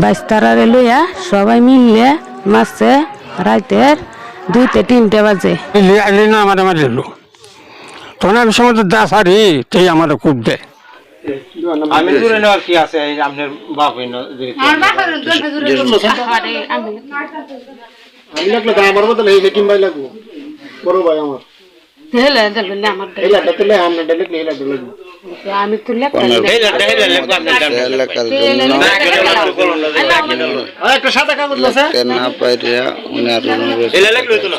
বাইস্তারারে লইয়া সবাই মিললে মাসে রাইতের 2-3 বাজে আইলি না আমার মারিল তখন আমি সময় দা সারি তেই আমার খুব দেয় আমি দূরে নেওয়ার কি আছে আপনার বাপ আমি লাগলো আমার বদল এই যে কিংবাই লাগবো বড় ভাই আমার আমি তুললে একটা সাদা কাগজ আছে না পাইরা উনি আর এলা লাগলো তো না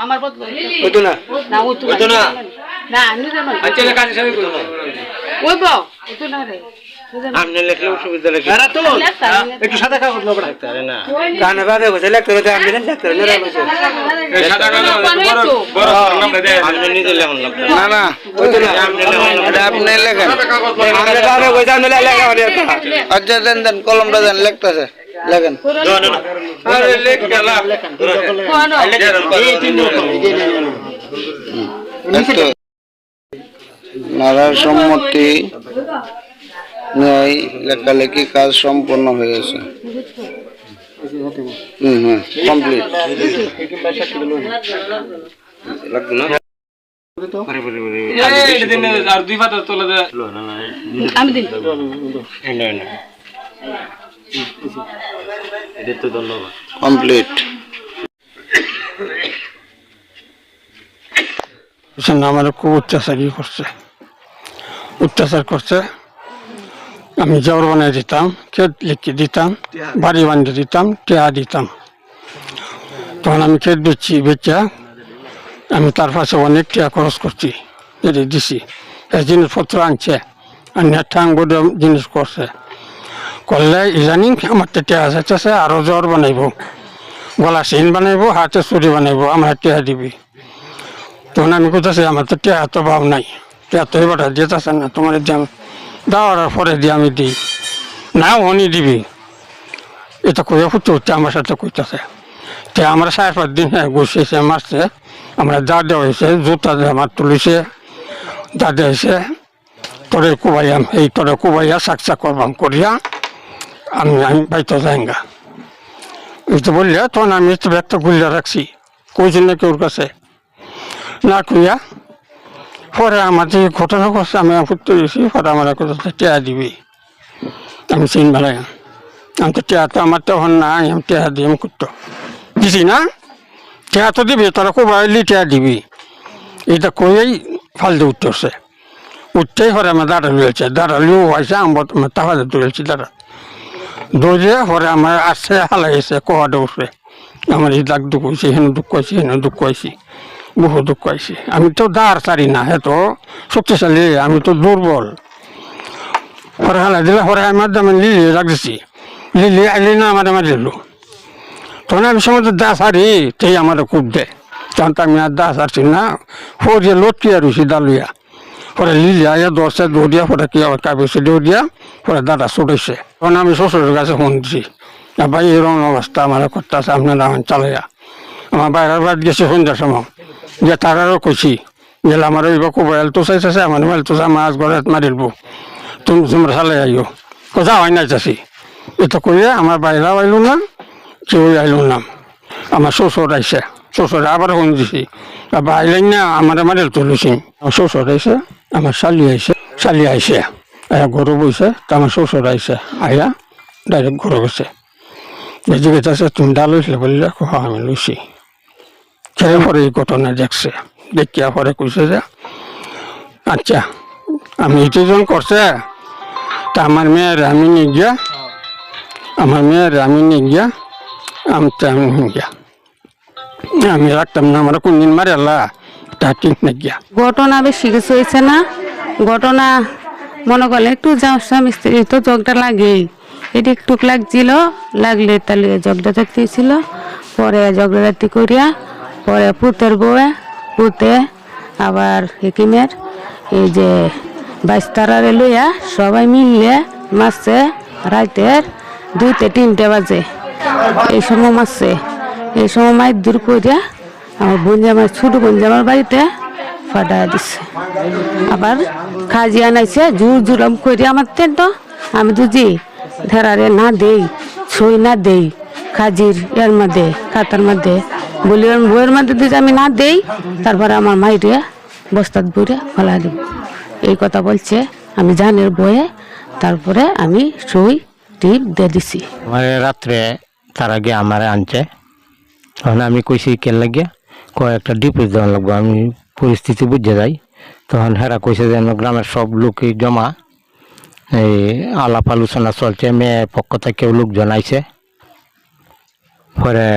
আমার বদল হইতো না না হইতো না না আমি জানো আচ্ছা কাজ সবই করো ওই বউ হইতো না রে আপনি লেখলে অসুবিধা লাগে আরে তো একটু সাদা কাগজ লোক রাখতে আরে না গানে বাদে বসে লিখতে হবে আমি লিখতে হবে না বসে এই সাদা কাগজ বড় বড় নামটা দেন আমি নিজে লেখুন না না হইতো না আপনি লেখেন আমরা বাদে কই জানো লেখা মানে আচ্ছা দেন দেন কলমটা দেন লিখতেছে লেখেন আরে লেখ গেল নারার সম্মতি ন্যায় লেখালেখি কাজ সম্পন্ন হয়েছে কমপ্লিট লাগতো না আর দুই পাতা তোলা দে আমি দিন এটা তো ধন্যবাদ কমপ্লিট আমার খুব অত্যাচার করছে আমি জোর বানিয়ে দিতাম ক্ষেত লিখে দিতাম বাড়ি বানিয়ে দিতাম টেয়া দিতাম তখন আমি ক্ষেত বেচা আমি তার পাশে অনেক টেয়া খরচ করছি যেটা দিছি জিনিসপত্র আনছে আর ঠাং বোধ জিনিস করছে করলে ইদানিং আমার টেয়া যাচ্ছে আরো জ্বর বানাইব গলা চেইন বানাইব হাতে চুরি বানাইব আমার টেয়া দিবি তখন আমি কোথাছে আমার তো টেয়া তো ভাব নাই টেয়া তো এবার দিতেছে না তোমার দেওয়ার পরে দিয়ে আমি দিই না উনি দিবি এটা কইয়া ফুটতে হচ্ছে আমার সাথে কইতেছে তে আমরা 4-5 দিন গুছিয়েছে মারছে আমরা যা দেওয়া হয়েছে জুতা আমার তুলিছে যা দিয়েছে তোরে কুবাইয়াম এই তোরে কুবাইয়া সাকসা করবাম করিয়া আমি বাইতে যাইঙ্গা এই তো বললে তখন আমি তো ব্যাগটা গুলিয়া রাখছি কইছি না কেউর কাছে না কইয়া পরে আমার যে ঘটনা করছে আমি ফুটতে গেছি পরে আমার কোথাও টেয়া দিবি আমি চিন বেলায় আমি তো টেয়া তো আমার তখন না আমি টেয়া দিয়ে আমি করতো দিছি না টেয়া তো দিবি তোরা কোবাইলি টেয়া দিবি এটা কইয়াই ফালতে উঠতেছে উঠতেই পরে আমার দাঁড়ালিও হয়েছে আমার তাহলে দৌড়েছি দৌড়ে পরে আমার আসছে হালাইছে কোয়া দৌড়ছে আমার এই দাগ দুঃখ হয়েছে হেন দুঃখ হয়েছে হেন দুঃখ হয়েছি বহু দুঃখ হয়েছে আমি তো দাঁড় চারি না এত শক্তিশালী আমি তো দুর্বল পরে হালাই দিলে পরে আমার দামে লিলি রাখছি লিলি আইলি না আমার লিলু তখন আমি সময় দা সারি তেই আমার খুব দেয় তখন তো আমি আর দা সারছি না ফরিয়ে লটকিয়া রুছি দালুয়া পরে লিলি আইয়া 10 দৌড়িয়া পরে কি আবার কাবিছে দৌড়িয়া পরে দাদা ছুটেছে তখন আমি শ্বশুরের কাছে ফোন দিছি ভাই এরকম অবস্থা আমার করতেছে আপনার আমার চালাইয়া আমার বাইরের বাদ গেছে সন্ধ্যার সময় যে তারারও কইছি গেলে আমার ওই বাকু বয়াল তো চাইছে আমার মোবাইল তো মাছ ঘরে মারিলব তুমি তোমরা চালাই আইও কোথা হয় না চাষি এটা কইলে আমার বাইরেও আইলো না কেউ আইলো না আমার শ্বশুর আইসে শ্বশুরে আবার ফোন দিছি বাবা আইলেন না আমার মারিল তুলেছি আমার শ্বশুর আইসে আমার শালি আইসে আয়া গরু বইছে তা আমার শ্বশুর আইসে আয়া ডাইরেক্ট ঘরে গেছে বেজে গেছে তুমি ডাল হয়েছিলে বললে আমি লইছি খেয়ে পরে এই ঘটনা দেখছে দেখিয়া পরে কইছে যে আচ্ছা আমি এটিজন করছে তা আমার মেয়ের আমি নিয়ে গিয়া আমি রাখতাম না আমার কোনদিন মারে আল্লাহ তা ঠিক না গিয়া ঘটনা বেশি কিছু হয়েছে না ঘটনা মনে করলে একটু যাও স্বামী স্ত্রী তো জগটা লাগেই এটি একটু লাগছিল লাগলে তাহলে জগটা দেখতেছিল পরে জগটা রাতি করিয়া পরে পুতের বউয়ে পুতে আবার হেকিমের এই যে বাইস্তারারে লইয়া সবাই মিললে মারছে রাইতের 2-3 বাজে এই সময় মারছে এই সময় মায়ের দূর করিয়া আমার বোনজামার ছোটো বোনজামার বাড়িতে ফাটা দিচ্ছে আবার খাজি আনাইছে জোর জুলম করিয়া আমার তো আমি দুজি ধেরারে না দেই সই না দেই কাজীর এর মধ্যে খাতার মধ্যে বলি বইয়ের মধ্যে যদি আমি না দেই তারপরে আমার মাইরে বস্তাত বইরে ফেলা দেব এই কথা বলছে আমি জানের বয়ে তারপরে আমি সই টিপ দিয়ে দিছি আমার রাত্রে তার আগে আমার আনছে তখন আমি কইছি কেন লাগে কয়েকটা ডিপোজিট দেওয়া লাগবো আমি পরিস্থিতি বুঝে যাই তখন হেরা কইছে যে গ্রামের সব লোকই জমা এই আলাপ আলোচনা চলছে মেয়ের পক্ষ থেকেও লোকজন আইছে পরে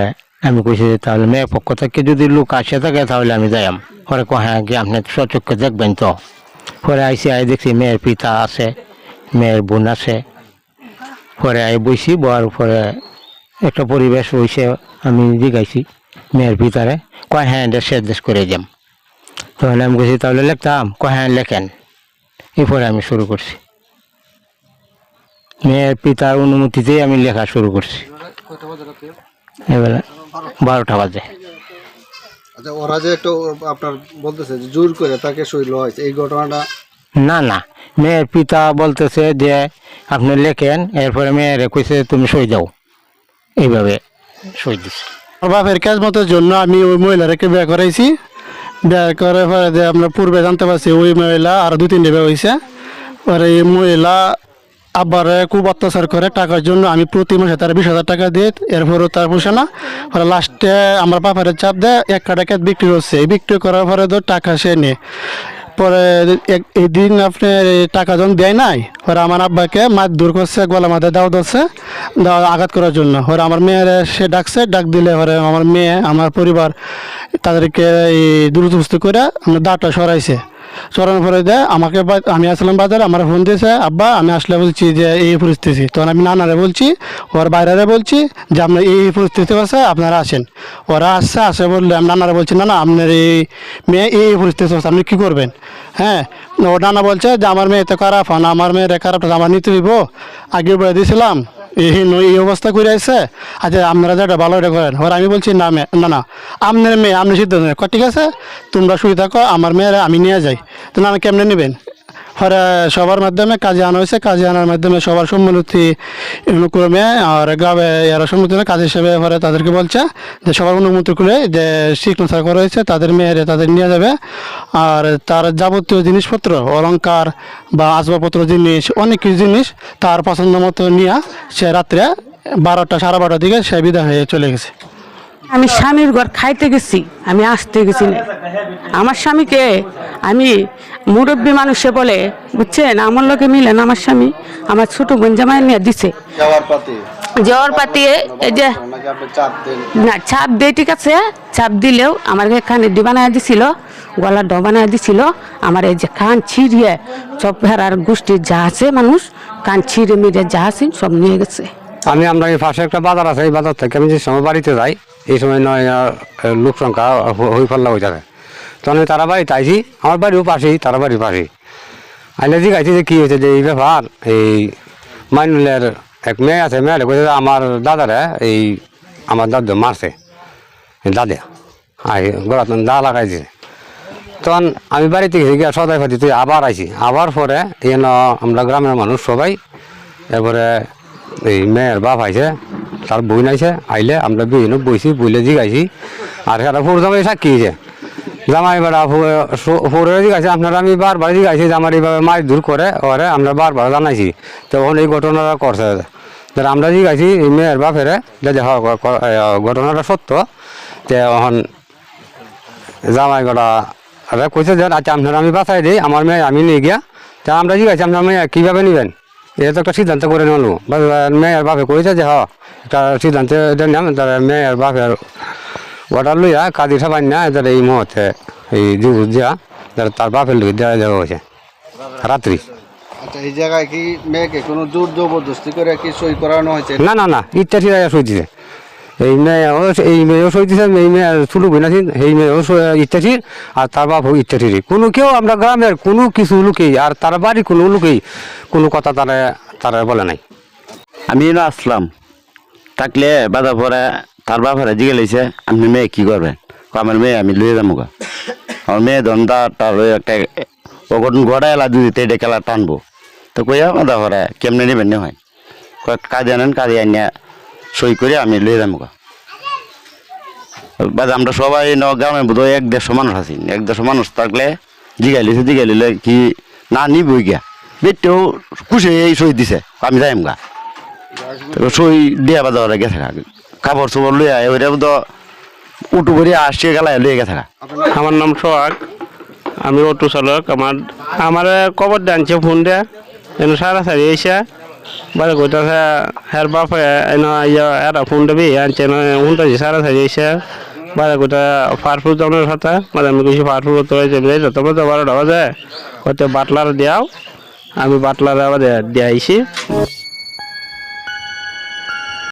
আমি কইছি যে তাহলে মেয়ের পক্ষ থেকে যদি লোক আসে থাকে তাহলে আমি যাইম পরে হ্যাঁ কি আপনি সচক্ষে দেখবেন তো পরে আইসি আই দেখছি মেয়ের পিতা আছে মেয়ের বোন আছে পরে আই বইছি বর পরে একটা পরিবেশ হয়েছে আমি জিগাইছি মেয়ের পিতারে হ্যাঁ দেশ করে যাম তখন আমি কইছি তাহলে লিখতাম হ্যাঁ লেখেন এরপরে আমি শুরু করছি মেয়ের পিতার অনুমতিতেই আমি লেখা শুরু করছি এবেলা 12টা বাজে আচ্ছা ওরা যে একটু আপনার বলতেছে যে জোর করে তাকে সই লওয়া হয়েছে এই ঘটনাটা না না মেয়ের পিতা বলতেছে যে আপনি লেখেন এরপরে মেয়েরে কইছে তুমি সই দাও এইভাবে সই দিছে আমার বাপের কাজ মতো জন্য আমি ওই মহিলাকে বিয়ে করাইছি বিয়ে করার পরে যে আমরা পূর্বে জানতে পারছি ওই মহিলা আর 2-3 বিয়ে হয়েছে পরে এই মহিলা আব্বারে খুব অত্যাচার করে টাকার জন্য আমি প্রতি মাসে তার 20,000 টাকা দিই এরপরও তার পোষে না পরে লাস্টে আমার বাপের চাপ দেয় 1 কাটা ক্ষেত বিক্রি করছে এই বিক্রি করার পরে তো টাকা সে নিয়ে পরে এই দিন আপনার টাকা যখন দেয় নাই পরে আমার আব্বাকে মাছ দূর করছে গলা মাথায় দাও ধরছে আঘাত করার জন্য পরে আমার মেয়ের সে ডাকছে ডাক দিলে পরে আমার মেয়ে আমার পরিবার তাদেরকে এই দ্রুতবস্তি করে আমরা দাঁড়টা সরাইছে সরানোর পরে দেয় আমাকে আমি আসলাম বাজারে আমার ফোন দিয়েছে আব্বা আমি আসলে বলছি যে এই পরিস্থিতি তখন আমি নানারে বলছি ওর বাইরে বলছি যে আপনার এই পরিস্থিতি আছে আপনারা আসেন ওরা আসে বললে আমি নানারে বলছি না আপনার এই মেয়ে এই পরিস্থিতি আছে আপনি কী করবেন হ্যাঁ ও নানা বলছে যে আমার মেয়ে তো খারাপ হন আমার মেয়ের খারাপটা আমার নিতে হইব আগে বলে দিয়েছিলাম এই অবস্থা করে আসছে আচ্ছা আপনারা যেটা ভালো এটা করেন ওরা আমি বলছি না না আপনার মেয়ে আপনি সিদ্ধান্ত নেন ঠিক আছে তোমরা শুয়ে থাকো আমার মেয়েরা আমি নিয়ে যাই তো না কেমনে নেবেন পরে সবার মাধ্যমে কাজে আনা হয়েছে কাজে আনার মাধ্যমে সবার সম্মতি অনুক্রমে আর গ্রামে এরা সম্মতি কাজ হিসেবে পরে তাদেরকে বলছে যে সবার অনুমতি করে যে সিগনেচার করা হয়েছে তাদের মেয়েরে তাদের নিয়ে যাবে আর তার যাবতীয় জিনিসপত্র অলংকার বা আসবাবপত্র জিনিস অনেক কিছু জিনিস তার পছন্দ মতো নিয়ে সে রাত্রে 12টা 12:30 দিকে সে বিদায় হয়ে চলে গেছে আমি স্বামীর ঘর খাইতে গেছি আমি আসতে গেছি না আমার স্বামীকে আমি মুরব্বী মানুষে বলে বুঝছেন আমার লোকে মিলেন আমার স্বামী আমার ছোট বোন জামাই নিয়ে দিছে যাওয়ার পাতি এই যে নাকি আপনি চাপ দেন না ছাপ দিয়ে ঠিক আছে ছাপ দিলেও আমার কানে ডি বানায় দিছিল গলার ড বানায় দিছিল আমার এই যে কান ছিঁড়িয়ে সব ভেড়ার গোষ্ঠীর যা আছে মানুষ কান ছিঁড়ে মিড়ে যা আছে সব নিয়ে গেছে আমরা এই পাশে একটা বাজার আছে এই বাজার থেকে আমি যে সময় বাড়িতে যাই এই সময় নয় লোক সংখ্যা হই ফেললা হয়ে যাবে তখন তারা বাড়িতে আইসি আমার বাড়িও পাশেই তারা বাড়ির পাশেই আইলে জিজ্ঞাসি যে কী হয়েছে যে এই ব্যাপার এই মাইনুলের এক মেয়ে আছে মেয়েটা বলছে আমার দাদারা এই আমার দাদু মারছে দাদা আই গোড়া দা লাগাইছে তখন আমি বাড়িতে গেছি গিয়ে সদাই ফাতি তুই আবার আইসি আবার পরে এন আমরা গ্রামের মানুষ সবাই এরপরে এই মেয়ের বাপ আইছে তার বই নাইছে আইলে আমরা বিভিন্ন বইছি বইলে জিগাইছি আর সেটা ফুর জামাই সাক্ষী হয়েছে জামাই বেড়া ফুরে জিগাইছে আপনারা আমি বারবার জিগাইছি যে আমার এইভাবে মাছ দূর করে ওরে আমরা বারবার জানাইছি তখন এই ঘটনাটা করছে আমরা জিগাইছি এই মেয়ের বাপেরে যে ঘটনাটা সত্য যে এখন জামাই বেড়া কইছে যে আচ্ছা আপনারা আমি বাঁচাই দিই আমার মেয়ে আমি নিয়ে গিয়া তা আমরা জিগাইছি আপনার মেয়ে কীভাবে নেবেন এটা তো একটা সিদ্ধান্ত করে নিলো মেয়ের বাপে কইছে যে একটা সিদ্ধান্ত নিলাম তার মেয়ের বাপের অর্ডার লইয়া কাজী সাবান না তারা এই মুহূর্তে এই দিবস দিয়া তার বাপের লোক দেওয়া দেওয়া হয়েছে রাত্রি। আচ্ছা এই জায়গায় কি মেয়েকে কোনো জোর জবরদস্তি করে কি সই করানো হয়েছে? না না না ইত্যাদি সই দিছে এই মেয়েও সই দিছে এই মেয়ে চুলু বইনাছি এই মেয়েও ইত্যাদি আর তার বাপও ইত্যাদি কোনো কেউ আমরা গ্রামের কোনো কিছু লোকেই আর তার বাড়ি কোনো লোকেই কোনো কথা তারা বলে নাই। আমি আসলাম থাকলে বাধা পরে তার বাপারে জিগে লাইছে আপনি মেয়ে কী করবেন আমার মেয়ে আমি লুয়ে যাবো গা আমার মেয়ে ধন্দা তার একটা অঘটন ঘটা এলা দুই এটা খেলা টানবো তো কইয়া বাধা পরে কেমনে নেবেন হয় কাজে আনেন কাজে আনিয়া সই করে আমি লয়ে যাবো গা। বাদ আমরা সবাই গ্রামের বোধ হয় 150 মানুষ আছি, 150 মানুষ থাকলে জিগাইলে কি না নিবই গিয়া বেটেও খুশি এই সই দিছে আমি যাইম গা। তারপর সই দিয়া বাজা ওরা গেছে গা, কাপড় চোপড় লইয়া ওইটা বোধ উঠু করে আসছে গেলা লইয়া গেছে গা। আমার নাম সোহাগ, আমি অটো চালক। আমার কবর ডানছে ফোন দেয়া এনে সারাসারি এসে বারে গোটাছে হের বাপ এরা ফোন দেবি আনছে উনটাছি সারাসারি এসে বারে গোটা ফারফুর জনের কথা মানে আমি কিছু ফারফুর তো হয়েছে তোমার তো 12টা বাজে হয়তো বাটলার দেওয়াও, আমি বাটলার আবার দিয়ে আইসি।